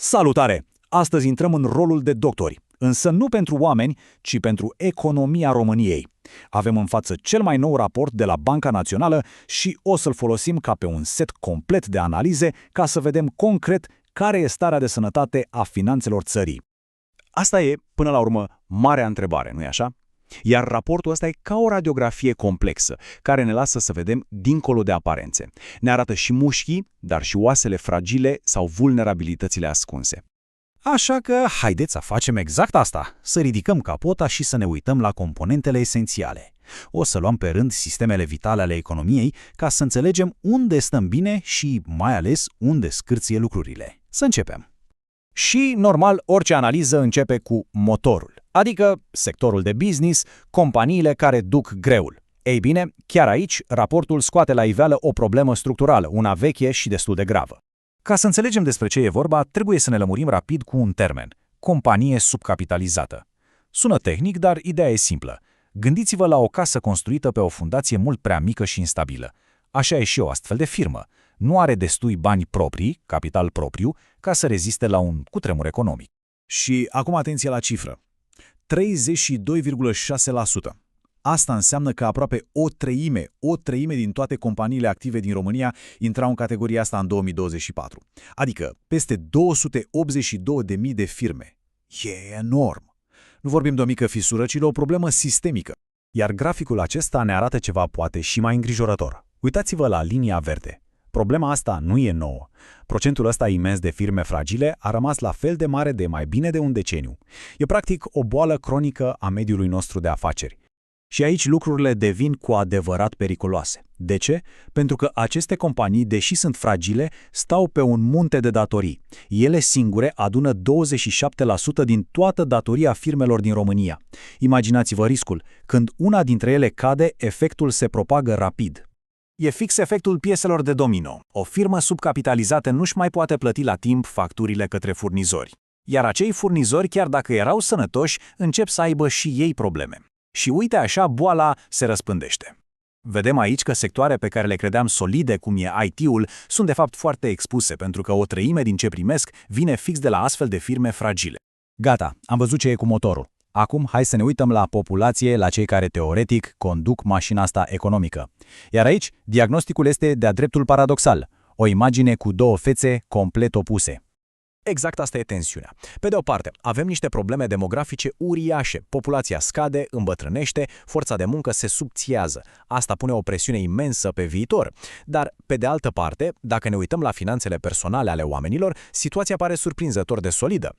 Salutare! Astăzi intrăm în rolul de doctori, însă nu pentru oameni, ci pentru economia României. Avem în față cel mai nou raport de la Banca Națională și o să-l folosim ca pe un set complet de analize ca să vedem concret care e starea de sănătate a finanțelor țării. Asta e, până la urmă, marea întrebare, nu-i așa? Iar raportul ăsta e ca o radiografie complexă, care ne lasă să vedem dincolo de aparențe. Ne arată și mușchii, dar și oasele fragile sau vulnerabilitățile ascunse. Așa că haideți să facem exact asta, să ridicăm capota și să ne uităm la componentele esențiale. O să luăm pe rând sistemele vitale ale economiei ca să înțelegem unde stăm bine și, mai ales, unde scârție lucrurile. Să începem. Și, normal, orice analiză începe cu motorul, adică sectorul de business, companiile care duc greul. Ei bine, chiar aici, raportul scoate la iveală o problemă structurală, una veche și destul de gravă. Ca să înțelegem despre ce e vorba, trebuie să ne lămurim rapid cu un termen: companie subcapitalizată. Sună tehnic, dar ideea e simplă. Gândiți-vă la o casă construită pe o fundație mult prea mică și instabilă. Așa e și o astfel de firmă. Nu are destui bani proprii, capital propriu, ca să reziste la un cutremur economic. Și acum atenție la cifră. 32,6%. Asta înseamnă că aproape o treime din toate companiile active din România intrau în categoria asta în 2024. Adică peste 282.000 de firme. E enorm! Nu vorbim de o mică fisură, ci de o problemă sistemică. Iar graficul acesta ne arată ceva poate și mai îngrijorător. Uitați-vă la linia verde. Problema asta nu e nouă. Procentul ăsta imens de firme fragile a rămas la fel de mare de mai bine de un deceniu. E practic o boală cronică a mediului nostru de afaceri. Și aici lucrurile devin cu adevărat periculoase. De ce? Pentru că aceste companii, deși sunt fragile, stau pe un munte de datorii. Ele singure adună 27% din toată datoria firmelor din România. Imaginați-vă riscul. Când una dintre ele cade, efectul se propagă rapid. E fix efectul pieselor de domino. O firmă subcapitalizată nu-și mai poate plăti la timp facturile către furnizori. Iar acei furnizori, chiar dacă erau sănătoși, încep să aibă și ei probleme. Și uite așa, boala se răspândește. Vedem aici că sectoare pe care le credeam solide, cum e IT-ul, sunt de fapt foarte expuse, pentru că o treime din ce primesc vine fix de la astfel de firme fragile. Gata, am văzut ce e cu motorul. Acum hai să ne uităm la populație, la cei care teoretic conduc mașina asta economică. Iar aici, diagnosticul este de-a dreptul paradoxal. O imagine cu două fețe complet opuse. Exact asta e tensiunea. Pe de o parte, avem niște probleme demografice uriașe. Populația scade, îmbătrânește, forța de muncă se subțiază. Asta pune o presiune imensă pe viitor. Dar, pe de altă parte, dacă ne uităm la finanțele personale ale oamenilor, situația pare surprinzător de solidă.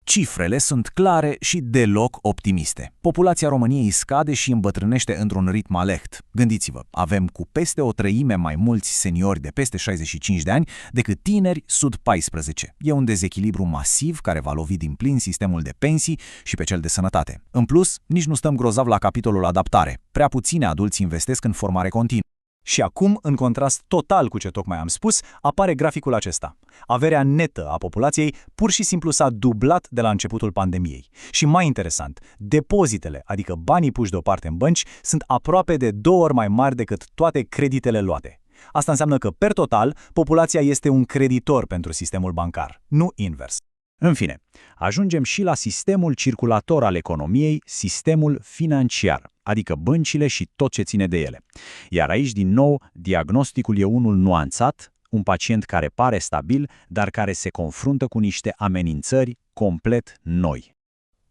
Cifrele sunt clare și deloc optimiste. Populația României scade și îmbătrânește într-un ritm alert. Gândiți-vă, avem cu peste o treime mai mulți seniori de peste 65 de ani decât tineri sub 14. E un dezechilibru masiv care va lovi din plin sistemul de pensii și pe cel de sănătate. În plus, nici nu stăm grozav la capitolul adaptare. Prea puțini adulți investesc în formare continuă. Și acum, în contrast total cu ce tocmai am spus, apare graficul acesta. Averea netă a populației pur și simplu s-a dublat de la începutul pandemiei. Și mai interesant, depozitele, adică banii puși deoparte în bănci, sunt aproape de 2 ori mai mari decât toate creditele luate. Asta înseamnă că, per total, populația este un creditor pentru sistemul bancar, nu invers. În fine, ajungem și la sistemul circulator al economiei, sistemul financiar, adică băncile și tot ce ține de ele. Iar aici, din nou, diagnosticul e unul nuanțat, un pacient care pare stabil, dar care se confruntă cu niște amenințări complet noi.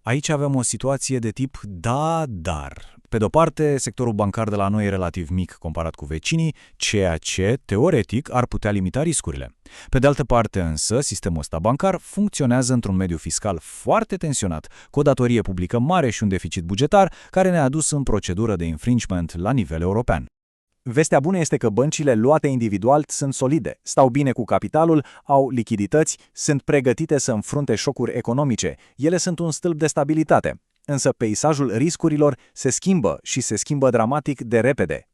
Aici avem o situație de tip da, dar. Pe de-o parte, sectorul bancar de la noi e relativ mic comparat cu vecinii, ceea ce, teoretic, ar putea limita riscurile. Pe de altă parte, însă, sistemul ăsta bancar funcționează într-un mediu fiscal foarte tensionat, cu o datorie publică mare și un deficit bugetar care ne-a dus în procedură de infringement la nivel european. Vestea bună este că băncile luate individual sunt solide, stau bine cu capitalul, au lichidități, sunt pregătite să înfrunte șocuri economice. Ele sunt un stâlp de stabilitate. Însă peisajul riscurilor se schimbă și se schimbă dramatic de repede.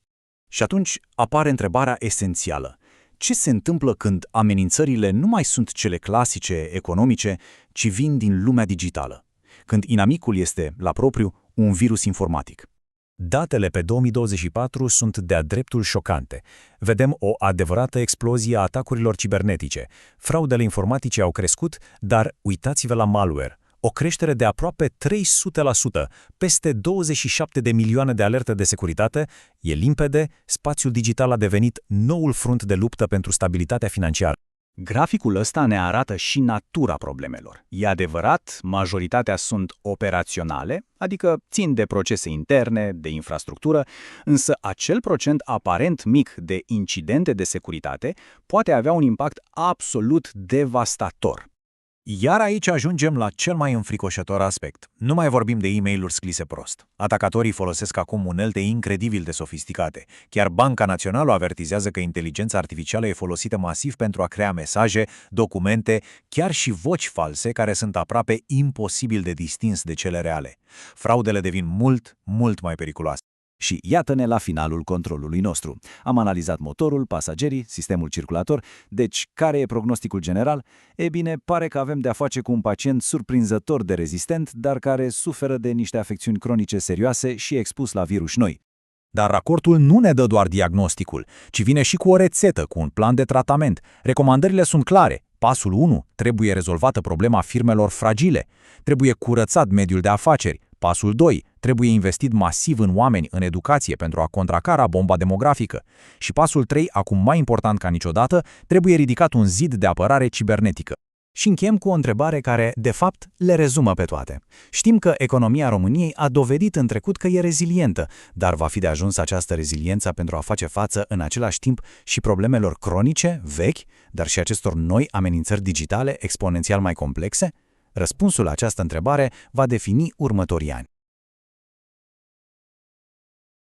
Și atunci apare întrebarea esențială. Ce se întâmplă când amenințările nu mai sunt cele clasice economice, ci vin din lumea digitală? Când inamicul este, la propriu, un virus informatic? Datele pe 2024 sunt de-a dreptul șocante. Vedem o adevărată explozie a atacurilor cibernetice. Fraudele informatice au crescut, dar uitați-vă la malware. O creștere de aproape 300%, peste 27 de milioane de alerte de securitate. E limpede, spațiul digital a devenit noul front de luptă pentru stabilitatea financiară. Graficul ăsta ne arată și natura problemelor. E adevărat, majoritatea sunt operaționale, adică țin de procese interne, de infrastructură, însă acel procent aparent mic de incidente de securitate poate avea un impact absolut devastator. Iar aici ajungem la cel mai înfricoșător aspect. Nu mai vorbim de e-mail-uri scrise prost. Atacatorii folosesc acum unelte incredibil de sofisticate. Chiar Banca Națională o avertizează că inteligența artificială e folosită masiv pentru a crea mesaje, documente, chiar și voci false care sunt aproape imposibil de distins de cele reale. Fraudele devin mult, mult mai periculoase. Și iată-ne la finalul controlului nostru. Am analizat motorul, pasagerii, sistemul circulator. Deci, care e prognosticul general? E bine, pare că avem de-a face cu un pacient surprinzător de rezistent, dar care suferă de niște afecțiuni cronice serioase și e expus la virus noi. Dar raportul nu ne dă doar diagnosticul, ci vine și cu o rețetă, cu un plan de tratament. Recomandările sunt clare. Pasul 1. Trebuie rezolvată problema firmelor fragile. Trebuie curățat mediul de afaceri. Pasul 2. Trebuie investit masiv în oameni, în educație, pentru a contracara bomba demografică. Și pasul 3, acum mai important ca niciodată, trebuie ridicat un zid de apărare cibernetică. Și încheiem cu o întrebare care, de fapt, le rezumă pe toate. Știm că economia României a dovedit în trecut că e rezilientă, dar va fi de ajuns această reziliență pentru a face față în același timp și problemelor cronice, vechi, dar și acestor noi amenințări digitale exponențial mai complexe? Răspunsul la această întrebare va defini următorii ani.